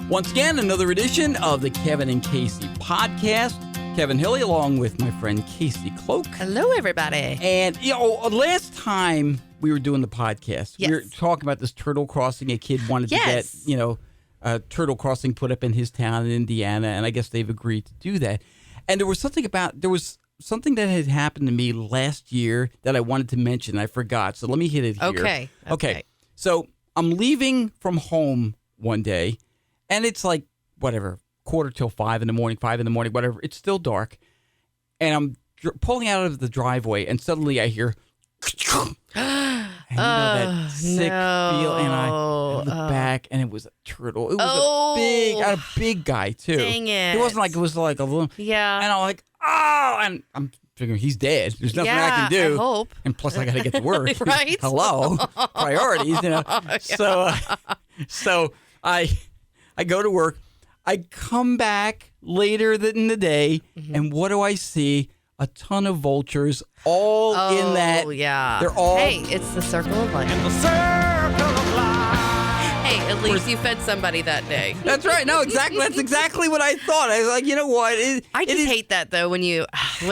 Once again, another edition of the Kevin and Casey podcast. Kevin Hilly along with my friend Casey Cloak. Hello, everybody. And, last time we were doing the podcast, yes. we were talking about this turtle crossing. A kid wanted to get, a turtle crossing put up in his town in Indiana, and I guess they've agreed to do that. And there was something that had happened to me last year that I wanted to mention. I forgot, so let me hit it here. Okay. So I'm leaving from home one day, and it's like, whatever, 5:45 in the morning, whatever. It's still dark. And I'm pulling out of the driveway, and suddenly I hear, and that sick feel, and I look back, and it was a turtle. It was a big guy, too. Dang it. It wasn't like, it was like a little, yeah. And I'm like, and I'm figuring he's dead. There's nothing I can do. I hope. And plus, I got to get to work. Right? Hello. Priorities, Yeah. So I go to work. I come back later in the day, and what do I see? A ton of vultures all in that. Oh, yeah. They're all. Hey, it's the circle of life. In the circle of life. Hey, at least you fed somebody that day. That's right. No, exactly. That's exactly what I thought. I was like, you know what? I just hate that, though, when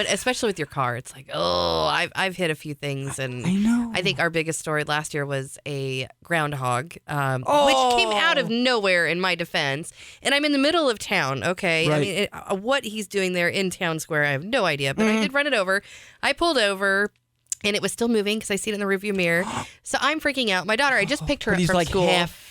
especially with your car. It's like, I've hit a few things. And I know. I think our biggest story last year was a groundhog, which came out of nowhere in my defense. And I'm in the middle of town, okay? Right. I mean, what he's doing there in town square, I have no idea. But I did run it over. I pulled over. And it was still moving because I see it in the rearview mirror. So I'm freaking out. My daughter, I just picked her up from school. Half.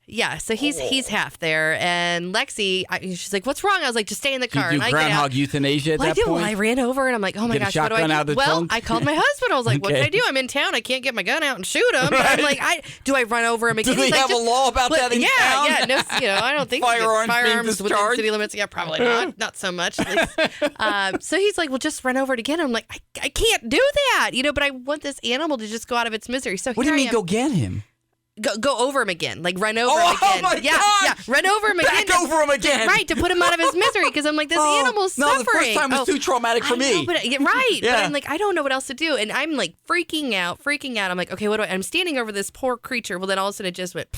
Yeah. So he's half there. And Lexi, she's like, "What's wrong?" I was like, "Just stay in the car." You do groundhog euthanasia at that point? Well, I ran over and I'm like, "Oh my gosh, what do I do?" Well, I called my husband. I was like, "What can I do? I'm in town. I can't get my gun out and shoot him." Right. I'm like, "Do I run over him again?" Do they have a law about that in town? Yeah. No, I don't think firearms within city limits. Yeah, probably not so much. So he's like, "Well, just run over it again." I'm like, I can't do that, but I want this animal to just go out of its misery. So what do you mean, go get him? Go over him again, like run over him again. Oh my God. Run over him again. Back over him again. Right, to put him out of his misery, because I'm like, this animal's suffering. No, the first time was too traumatic for me. But I'm like, I don't know what else to do, and I'm like freaking out. I'm like, okay, what do I'm standing over this poor creature. Well, then all of a sudden it just went,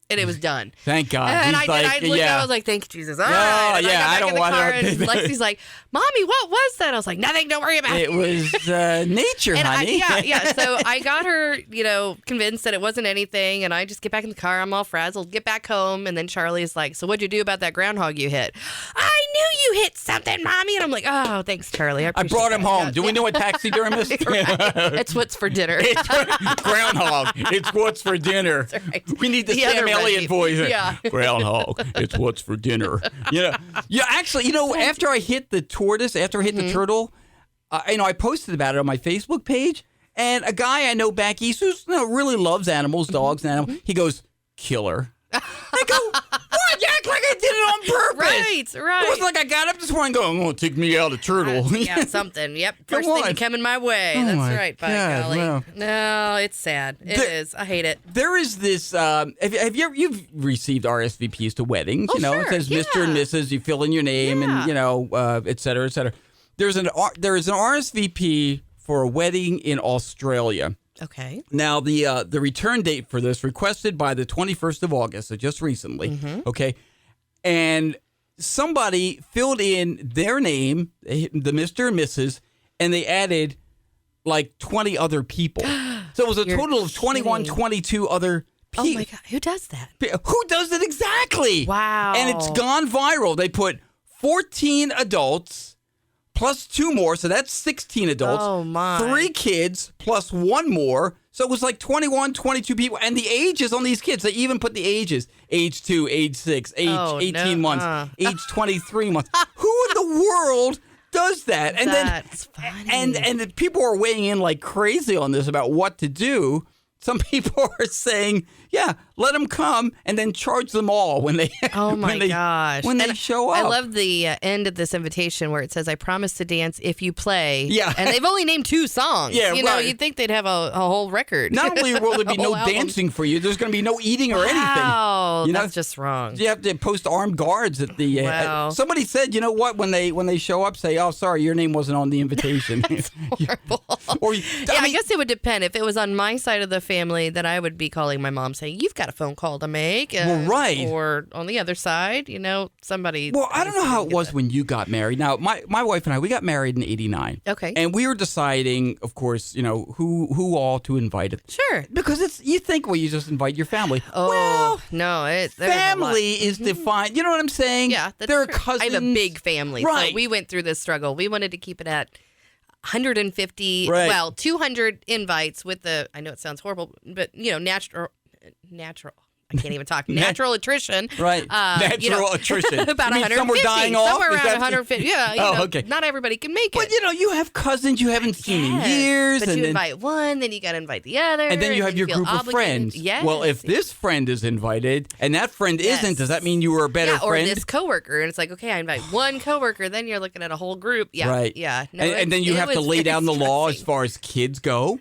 and it was done. Thank God. And I looked I was like, thank you, Jesus. All right. And I don't want to. And Lexi's like, "Mommy, what was that?" I was like, "Nothing. Don't worry about it." It was nature, honey. So I got her, convinced that it wasn't anything, and I just get back in the car. I'm all frazzled. Get back home, and then Charlie's like, "So what'd you do about that groundhog you hit?" "I knew you hit something, Mommy." And I'm like, "Oh, thanks, Charlie. I brought him home. Do we know a taxidermist? It's what's for dinner. Groundhog. It's what's for dinner. Right. We need the Sam Elliott voice. Yeah. Groundhog. It's what's for dinner. Yeah. Actually, after I hit the tortoise, after I hit the turtle, I posted about it on my Facebook page, and a guy I know back east who really loves animals, dogs and animals, he goes, "Killer." I go, "What? You act like I did it on purpose." Right. It wasn't like I got up this morning going, "Oh, take me out a turtle." Something. Yep. First thing coming my way. That's right, by golly. Wow. No, it's sad. It is. I hate it. There is this. Have you've received RSVPs to weddings? Sure. It says Mr. and Mrs. You fill in your name and et cetera, et cetera. There is an RSVP for a wedding in Australia. Okay. Now, the return date for this, requested by the 21st of August, so just recently, okay? And somebody filled in their name, the Mr. and Mrs., and they added like 20 other people. So it was a total of 21, 22 other people. Oh, my God. Who does that? Who does it exactly? Wow. And it's gone viral. They put 14 adults plus 2 more, so that's 16 adults. Oh, my. 3 kids plus 1 more. So it was like 21, 22 people. And the ages on these kids, they even put the ages. Age 2, age 6, age 18 months, age 23 months. Who in the world does that? And That's funny. And people are weighing in like crazy on this about what to do. Some people are saying, yeah, let them come and then charge them all when they Oh my gosh. When they show up. I love the end of this invitation where it says, "I promise to dance if you play." Yeah. And they've only named 2 songs. Yeah, right. You'd think they'd have a whole record. Not only will there be no dancing for you, there's going to be no eating or anything. Wow, that's just wrong. You have to post armed guards at the. Wow. Somebody said, you know what? When they show up, say, "Oh, sorry, your name wasn't on the invitation." That's horrible. I guess it would depend. If it was on my side of the family, then I would be calling my mom saying, saying, you've got a phone call to make. Well, right. Or on the other side, somebody. Well, I don't know how it was when you got married. Now, my wife and I, we got married in '89. Okay. And we were deciding, of course, who all to invite. Sure. Because you think, well, you just invite your family. Oh, well, no. family is defined. You know what I'm saying? Yeah, that's there are true. cousins. I have a big family. Right. So we went through this struggle. We wanted to keep it at 150, right. 200 invites with I know it sounds horrible, but, natural. I can't even talk. Natural attrition. Right. Natural attrition. About 150. Some were dying off? Somewhere around 150. Yeah. Okay. Not everybody can make it. But, you have cousins you haven't seen in years. But and you invite one, then you got to invite the other. And then you have your group of friends. Yes. Well, if this friend is invited and that friend isn't, does that mean you were a better friend? Or this coworker. And it's like, okay, I invite one coworker. Then you're looking at a whole group. Yeah. Right. Yeah. No, and then you have to lay down the law as far as kids go.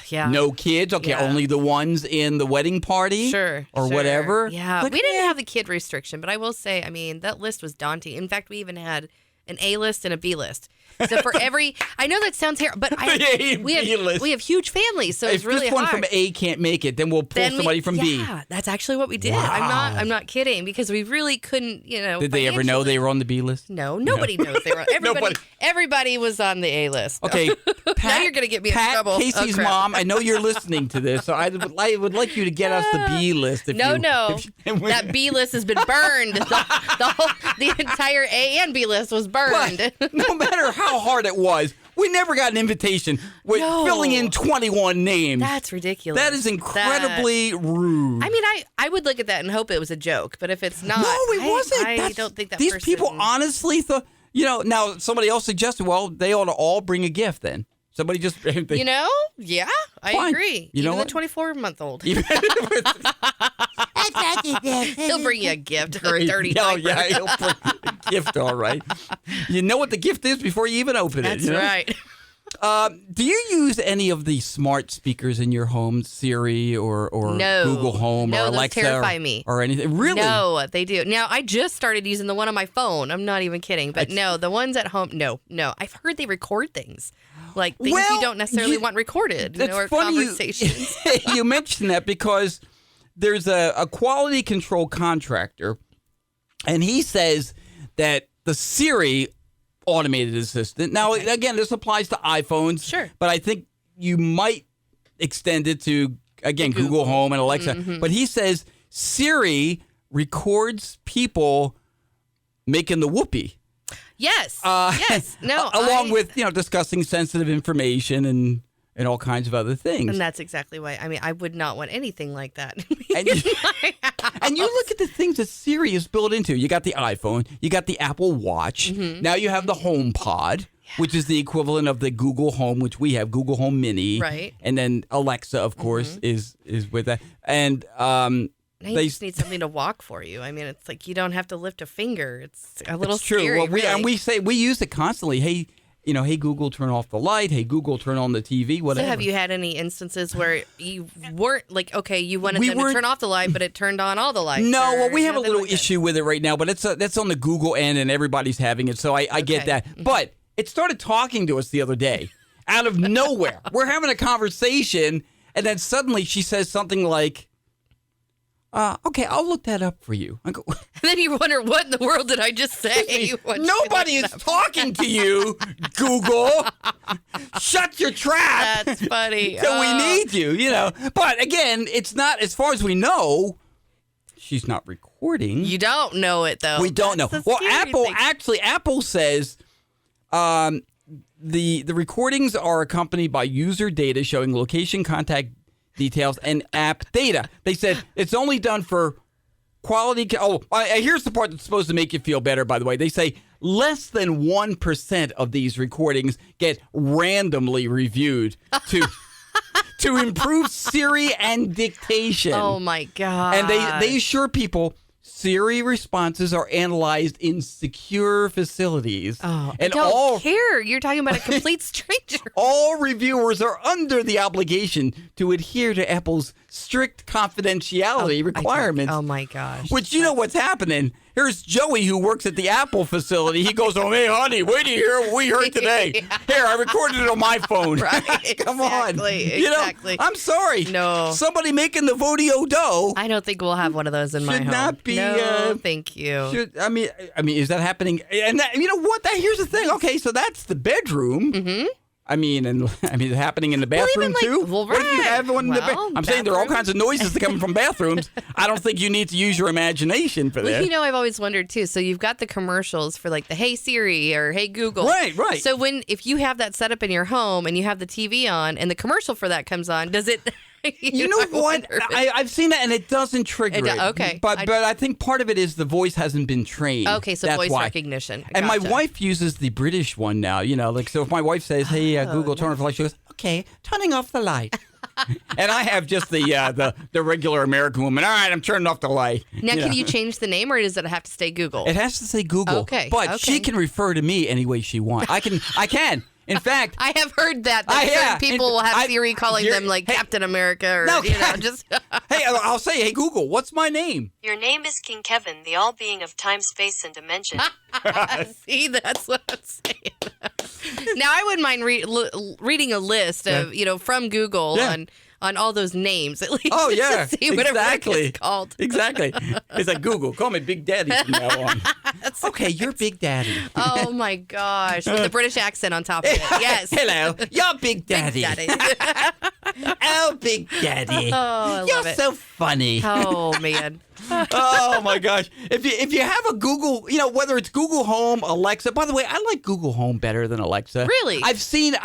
Yeah. No kids. Okay, Yeah. only the ones in the wedding party. Sure. Or whatever. Yeah. Like, we didn't have the kid restriction, but I will say, that list was daunting. In fact, we even had an A list and a B list. So for I know that sounds terrible, but we have huge families, so it's really hard. If this one from A can't make it, then we'll pull somebody from B. Yeah, that's actually what we did. Wow. I'm not kidding, because we really couldn't, Did they ever know they were on the B list? No, nobody knows they were on everybody was on the A list. Okay, Pat, now you're gonna get me in trouble. Casey's mom, I know you're listening to this, so I would like you to get us the B list. That B list has been burned. The entire A and B list was burned. But no matter how hard it was, we never got an invitation with filling in 21 names. That's ridiculous. That is incredibly rude. I would look at that and hope it was a joke, but if it's not, no, it wasn't. I don't think that these people honestly thought. Now somebody else suggested, well, they ought to all bring a gift then. Somebody just, yeah, I agree. Even the 24-month-old. He'll bring you a gift. Great. 39. Yeah, he'll bring a gift, all right. You know what the gift is before you even open it. That's right. Do you use any of the smart speakers in your home, Siri or Google Home or Alexa? Those terrify me. Or anything? Really? No, they do. Now, I just started using the one on my phone. I'm not even kidding. But no, the ones at home, no. I've heard they record things. Like things you don't necessarily want recorded. Or funny conversations. You mentioned that because there's a quality control contractor, and he says that the Siri automated assistant. Now, again, this applies to iPhones. Sure. But I think you might extend it to, again, Google Home and Alexa. Mm-hmm. But he says Siri records people making the whoopee. Yes. Yes. No. Along with, discussing sensitive information and all kinds of other things. And that's exactly why. I would not want anything like that. And you look at the things that Siri is built into. You got the iPhone. You got the Apple Watch. Mm-hmm. Now you have the HomePod, which is the equivalent of the Google Home, which we have, Google Home Mini. Right. And then Alexa, of course, is with that. And they just need something to walk for you. It's like you don't have to lift a finger. It's a little true. scary. Well, really. we use it constantly. Hey, hey, Google, turn off the light. Hey, Google, turn on the TV, whatever. So have you had any instances where you weren't you wanted them to turn off the light, but it turned on all the lights? No, well, we have a little issue with it right now, but that's on the Google end and everybody's having it, so I get that. Mm-hmm. But it started talking to us the other day out of nowhere. We're having a conversation, and then suddenly she says something like, okay, I'll look that up for you. I go, and then you wonder, what in the world did I just say? Nobody is talking to you, Google. Shut your trap. That's funny. So we need you, But again, it's not, as far as we know, she's not recording. You don't know it, though. We don't know. Well, Apple says the recordings are accompanied by user data showing location, contact details, and app data. They said it's only done for quality. Here's the part that's supposed to make you feel better, by the way. They say less than 1% of these recordings get randomly reviewed to improve Siri and dictation. Oh, my God. And they assure people Siri responses are analyzed in secure facilities. Oh, and I don't care. You're talking about a complete stranger. All reviewers are under the obligation to adhere to Apple's strict confidentiality requirements. Oh my gosh. Which you know what's happening. Here's Joey, who works at the Apple facility. He goes, "Oh, hey, honey, wait to hear what we heard today. Here, I recorded it on my phone." Right. Come on. You know, I'm sorry. No. Somebody making the Vodio dough. I don't think we'll have one of those in my home. Should not be. No, thank you. I mean, is that happening? And you know what? Here's the thing. Okay, so that's the bedroom. Mm-hmm. I mean, it's happening in the bathroom too. Well, What if you have one in the bathroom? I'm saying there are all kinds of noises that come from bathrooms. I don't think you need to use your imagination for that. Well, you know, I've always wondered too. So you've got the commercials for like the Hey Siri or Hey Google. Right. So if you have that set up in your home and you have the TV on and the commercial for that comes on, does it? You know what? I've seen that, and it doesn't trigger it. Okay. But I think part of it is the voice hasn't been trained. Okay, so That's voice why. recognition. And my wife uses the British one now. You know, like, so if my wife says, "Hey, Google, turn off the light," she goes, "Okay, turning off the light." And I have just the regular American woman. All right, I'm turning off the light. Now, can you change the name, or does it have to stay Google? It has to say Google. Okay. But she can refer to me any way she wants. I can. In fact, I have heard that certain people will have Siri calling them like Captain America or just. Hey, I'll say, "Hey Google, what's my name?" Your name is King Kevin, the all-being of time, space, and dimension. See, that's what I'm saying. Now, I wouldn't mind reading a list of from Google on all those names at least. Oh yeah, to see whatever it's called. Exactly. It's like Google. Call me Big Daddy from now on. Okay, you're Big Daddy. Oh my gosh, with the British accent on top of it. Yes. Hello, you're Big Daddy. Big Daddy. Oh, Big Daddy. Oh, I love you're it. so funny. Oh man. Oh my gosh! If you have a Google, whether it's Google Home, Alexa. By the way, I like Google Home better than Alexa. Really? I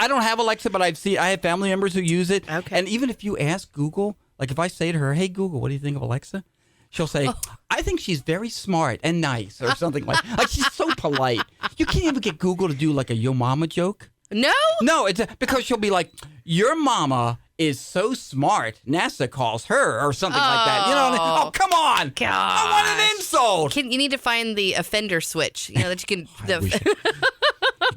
don't have Alexa, but I have family members who use it. Okay. And even if you ask Google, like if I say to her, "Hey Google, what do you think of Alexa?" She'll say, "I think she's very smart and nice," or something like she's so polite. You can't even get Google to do like a yo mama joke. No, it's because she'll be like, "Your mama is so smart, NASA calls her," or something like that. You know what I mean? Oh, come on. Gosh. I want an insult. You need to find the offender switch, that you can.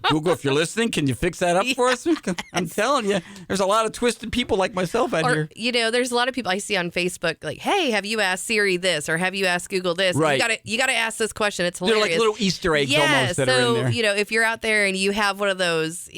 Google, if you're listening, can you fix that up for us? I'm telling you, there's a lot of twisted people like myself out here. There's a lot of people I see on Facebook like, "Hey, have you asked Siri this or have you asked Google this?" Right. You got to ask this question. It's hilarious. They're like little Easter eggs almost that are in there. If you're out there and you have one of those,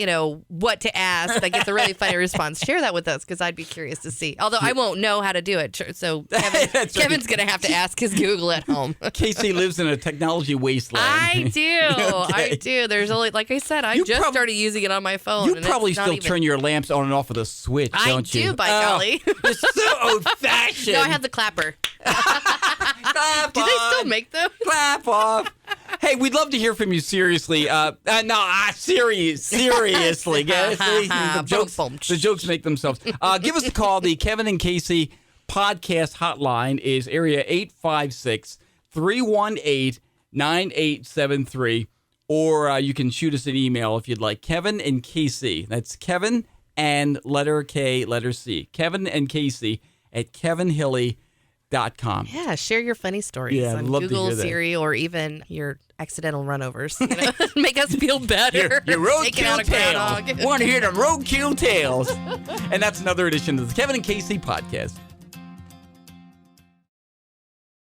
what to ask that gets a really funny response, share that with us because I'd be curious to see. Although I won't know how to do it, so Kevin's going to have to ask his Google at home. Casey lives in a technology wasteland. I do. Okay. I do. There's only, like I said, I just started using it on my phone. You probably still turn your lamps on and off with a switch, don't you? I do, by golly. You're so old-fashioned. No, I have the clapper. Clap Do they still make those? Clap off. Hey, we'd love to hear from you seriously. Seriously, guys. The jokes make themselves. Give us a call. The Kevin and Casey podcast hotline is area 856-318-9873. Or you can shoot us an email if you'd like. Kevin and Casey. That's Kevin and letter K, letter C. Kevin and Casey at kevinhilly.com. Yeah, share your funny stories on Google, Siri, or even your accidental runovers. Make us feel better. Your roadkill tales. Want to hear the roadkill tales. And that's another edition of the Kevin and Casey podcast.